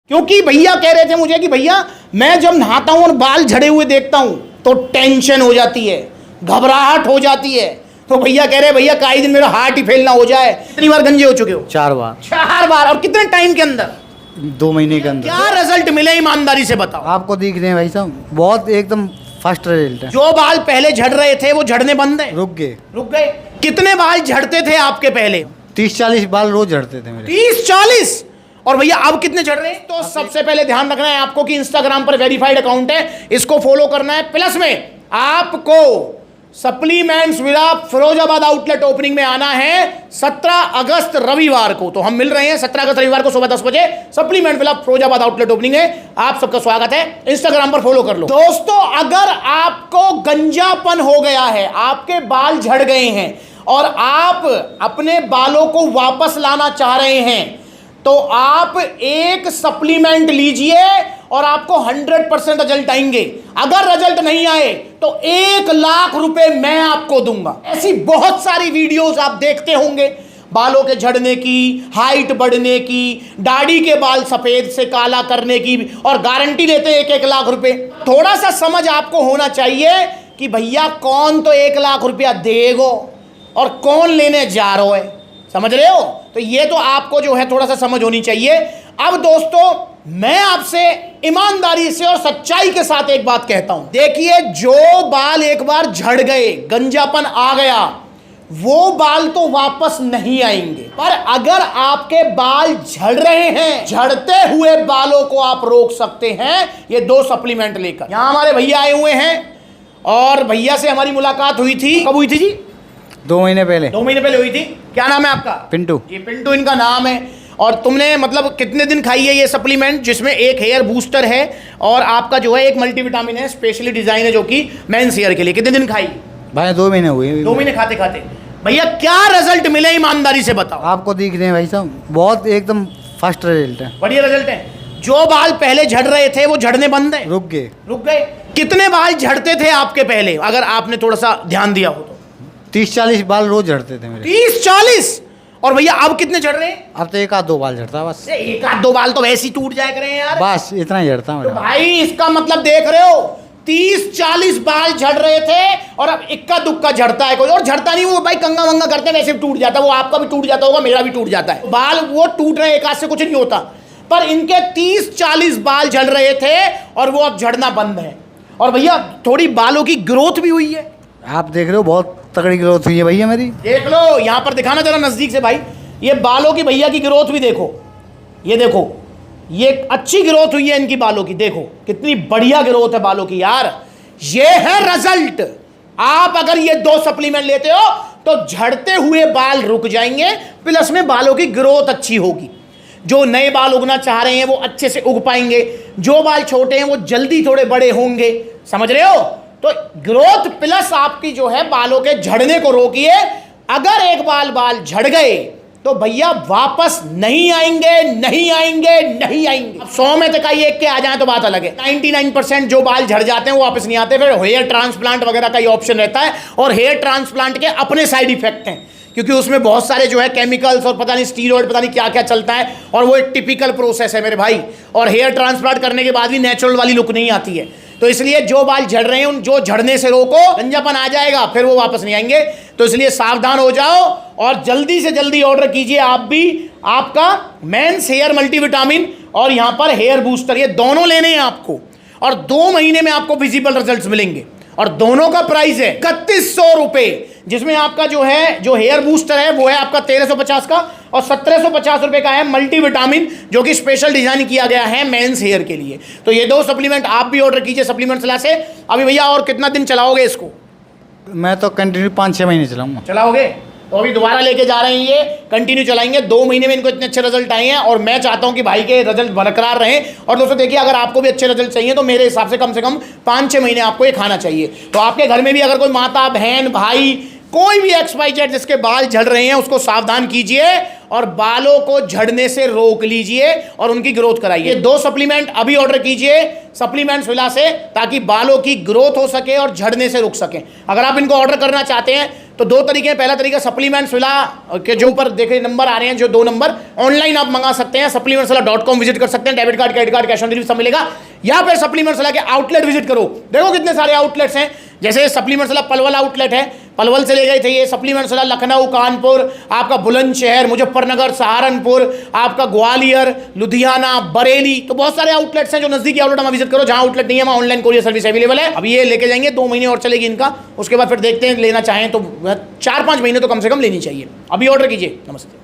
क्योंकि भैया कह रहे थे मुझे कि भैया मैं जब नहाता हूं और बाल झड़े हुए देखता हूं तो टेंशन हो जाती है, घबराहट हो जाती है। तो भैया कह रहे भैया काई दिन मेरा हार्ट ही फेल ना हो जाए। कितनी बार गंजे हो चुके हो? 4 बार। 4 बार। और कितने टाइम के अंदर? 2 महीने के अंदर। क्या रिजल्ट मिले ईमानदारी से बताओ। आपको दिख रहे हैं भाई साहब, बहुत एकदम फास्ट रिजल्ट है। जो बाल पहले झड़ रहे थे वो झड़ने बंद है? रुक गए। रुक गए। कितने बाल झड़ते थे आपके पहले? 30-40 बाल रोज झड़ते थे मेरे। 30-40। और भैया अब कितने झड़ रहे हैं? तो सबसे पहले ध्यान रखना है आपको कि इंस्टाग्राम पर वेरीफाइड अकाउंट है, इसको फॉलो करना है। प्लस में आपको supplements villa Firozabad outlet opening में आना है 17 अगस्त रविवार को। तो हम मिल रहे हैं 17 अगस्त रविवार को सुबह 10 बजे। Supplement villa Firozabad outlet opening है, आप सबका स्वागत है। इंस्टाग्राम पर फॉलो कर लो। दोस्तों अगर आपको गंजापन हो गया है, आपके बाल झड़ गए हैं और आप अपने बालों को वापस लाना चाह रहे हैं तो आप एक सप्लीमेंट लीजिए और आपको 100% रिजल्ट आएंगे। अगर रिजल्ट नहीं आए तो 1 लाख रुपए मैं आपको दूंगा। ऐसी बहुत सारी वीडियोस आप देखते होंगे, बालों के झड़ने की, हाइट बढ़ने की, दाढ़ी के बाल सफेद से काला करने की, और गारंटी लेते हैं 1-1 लाख रुपए। थोड़ा सा समझ आपको होना चाहिए कि भैया कौन तो 1 लाख रुपया देगो और कौन लेने जा रहा है, समझ रहे हो? तो ये तो आपको जो है थोड़ा सा समझ होनी चाहिए। अब दोस्तों मैं आपसे ईमानदारी से और सच्चाई के साथ एक बात कहता हूं, देखिए जो बाल एक बार झड़ गए, गंजापन आ गया, वो बाल तो वापस नहीं आएंगे। पर अगर आपके बाल झड़ रहे हैं, झड़ते हुए बालों को आप रोक सकते हैं ये 2 सप्लीमेंट लेकर। यहां हमारे भैया आए हुए हैं और भैया से हमारी मुलाकात हुई थी। कब हुई थी जी? 2 महीने पहले। 2 महीने पहले हुई थी। क्या नाम है आपका? पिंटू। जी पिंटू इनका नाम है। और तुमने मतलब कितने दिन खाई है ये सप्लीमेंट, जिसमें एक हेयर बूस्टर है और आपका जो है एक मल्टीविटामिन है, स्पेशली डिजाइन है जो कि मेंस हेयर के लिए? कितने दिन खाई भाई 2 महीने हुए। 2 महीने खाते खाते। भैया क्या रिजल्ट मिले ईमानदारी से बताओ। आपको दिख रहे हैं भाई साहब, बहुत एकदम फास्ट रिजल्ट है। बढ़िया रिजल्ट है। जो बाल पहले झड़ रहे थे वो झड़ने बंद है? रुक गए। रुक गए। कितने बाल झड़ते थे आपके पहले, अगर आपने थोड़ा सा ध्यान दिया हो तो? 30-40 बाल रोज झड़ते थे मेरे। 30-40। और भैया अब कितने झड़ रहे हैं? अब तो 1-2 बाल झड़ता है बस। 1-2 बाल तो वैसे ही टूट जाया करें यार। बस इतना ही झड़ता तो मेरा। भाई इसका मतलब देख रहे हो, 30-40 बाल झड़ रहे थे और अब 1-2 झड़ता है कोई, और झड़ता नहीं वो भाई, कंगा वंगा करते वैसे भी टूट जाता है। वो आपका भी टूट जाता होगा, मेरा भी टूट जाता है। बाल वो टूट रहे, एक हाथ से कुछ नहीं होता, पर इनके 30-40 बाल झड़ रहे थे और वो अब झड़ना बंद है। और भैया थोड़ी बालों की ग्रोथ भी हुई है, आप देख रहे हो, बहुत तगड़ी ग्रोथ हुई है भैया मेरी। देख लो, यहां पर दिखाना जरा नजदीक से भाई, ये बालों की भैया की ग्रोथ भी देखो, ये देखो, ये अच्छी ग्रोथ हुई है इनकी बालों की। देखो कितनी बढ़िया ग्रोथ है बालों की यार। ये है रिजल्ट। आप अगर ये 2 सप्लीमेंट लेते हो तो झड़ते हुए बाल रुक जाएंगे, प्लस में बालों की ग्रोथ अच्छी होगी। जो नए बाल उगना चाह रहे हैं वो अच्छे से उग पाएंगे, जो बाल छोटे हैं वो जल्दी थोड़े बड़े होंगे, समझ रहे हो? तो ग्रोथ प्लस आपकी जो है बालों के झड़ने को रोकिए। अगर एक बाल झड़ गए तो भैया वापस नहीं आएंगे, नहीं आएंगे, नहीं आएंगे। अब 100 में तक एक के आ जाए तो बात अलग है। 99% जो बाल झड़ जाते हैं वो वापस नहीं आते। फिर हेयर ट्रांसप्लांट वगैरह का ही ऑप्शन रहता है, और हेयर ट्रांसप्लांट के अपने साइड इफेक्ट हैं, क्योंकि उसमें बहुत सारे जो है केमिकल्स और पता नहीं स्टीरॉइड, पता नहीं क्या क्या चलता है, और वो एक टिपिकल प्रोसेस है मेरे भाई। और हेयर ट्रांसप्लांट करने के बाद भी नेचुरल वाली लुक नहीं आती है। तो इसलिए जो बाल झड़ रहे हैं उन जो झड़ने से रोको, गंजापन आ जाएगा फिर वो वापस नहीं आएंगे। तो इसलिए सावधान हो जाओ और जल्दी से जल्दी ऑर्डर कीजिए आप भी। आपका मेंस हेयर मल्टीविटामिन और यहां पर हेयर बूस्टर, ये दोनों लेने हैं आपको, और 2 महीने में आपको विजिबल रिजल्ट्स मिलेंगे। और दोनों का प्राइस है 3100 रुपए, जिसमें आपका जो है जो हेयर बूस्टर है वो है आपका 1350 का, और 1750 रुपए का है मल्टीविटामिन, जो कि स्पेशल डिजाइन किया गया है मेंस हेयर के लिए। तो ये 2 सप्लीमेंट आप भी ऑर्डर कीजिए सप्लीमेंट सलाह से। अभी भैया और कितना दिन चलाओगे इसको? मैं तो कंटिन्यू 5-6 महीने चलाऊंगा। चलाओगे? तो अभी दोबारा लेके जा रहे हैं, ये कंटिन्यू चलाएंगे। 2 महीने में इनको इतने अच्छे रिजल्ट आए हैं, और मैं चाहता हूं कि भाई के रिजल्ट बरकरार रहें। और दोस्तों देखिए, अगर आपको भी अच्छे रिजल्ट चाहिए तो मेरे हिसाब से कम 5-6 महीने आपको ये खाना चाहिए। तो आपके घर में भी अगर कोई माता, बहन, भाई, कोई भी XYZ जिसके बाल झड़ रहे हैं उसको सावधान कीजिए और बालों को झड़ने से रोक लीजिए और उनकी ग्रोथ कराइए। 2 सप्लीमेंट अभी ऑर्डर कीजिए सप्लीमेंट्स विला से, ताकि बालों की ग्रोथ हो सके और झड़ने से रुक सके। अगर आप इनको ऑर्डर करना चाहते हैं तो 2 तरीके हैं। पहला तरीका सप्लीमेंट्स विला के जो ऊपर देखे नंबर आ रहे हैं, जो 2 नंबर, ऑनलाइन आप मंगा सकते हैं, supplementsvilla.com विजिट कर सकते हैं, debit card, credit card, cash on delivery सब मिलेगा। या फिर सप्लीमेंट्स विला के आउटलेट विजिट करो, देखो कितने सारे आउटलेट्स हैं। जैसे सप्लीमेंट्स विला पलवल आउटलेट है, पलवल से ले गए थे ये सप्लीमेंट्स विला, लखनऊ, कानपुर, आपका बुलंदशहर, मुजफ्फरनगर, सहारनपुर, आपका ग्वालियर, लुधियाना, बरेली, तो बहुत सारे आउटलेट्स हैं। जो नजदीकी आउटलेट हम विजिट करो, जहां आउटलेट नहीं है वहां ऑनलाइन कोरियर सर्विस अवेलेबल है। अब ये लेके जाएंगे, 2 महीने और चलेगी इनका, उसके बाद फिर देखते हैं लेना चाहें तो 4-5 महीने तो कम से कम लेनी चाहिए। अभी ऑर्डर कीजिए। नमस्ते।